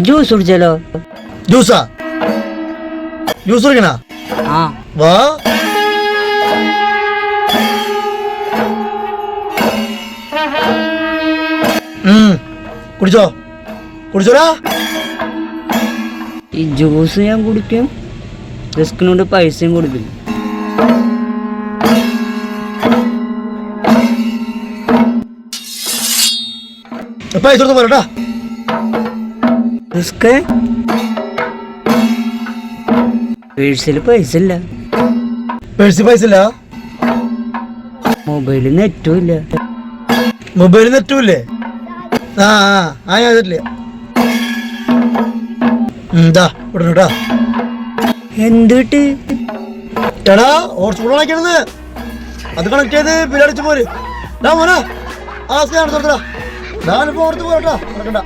Juice കുടിച്ചാലോ? ജ്യൂസാ? Juice കുടിക്കണ? വാ. കുടിച്ചോ? കുടിച്ചോടാ. ഈ ജ്യൂസ് ഞാൻ കുടിക്കും, റിസ്കിനോട് പൈസയും കൊടുക്കില്ല. പൈസ കൊടുത്ത് പോരട്ടാ. റിസ്ക് പേഴ്സിൽ പൈസ ഇല്ല. പേഴ്സിൽ പൈസ ഇല്ല? മൊബൈലിൽ നെറ്റും ഇല്ല. മൊബൈലിൽ നെറ്റും ഇല്ലേ? ഞാൻ തരില്ല. വിടണോട്ടാ. എന്ത് കിട്ടി? എടാ ഹോട്ട്സ്പോട്ട് കണക്ട് അത് കണക്ട് ചെയ്ത് ബില്ലടിച്ച് പോര്. മോനെ ആസ്തി തുറക്കടാ. ഞാനിപ്പോ ഓർത്ത് പോരട്ടാ. നടക്കണ്ട.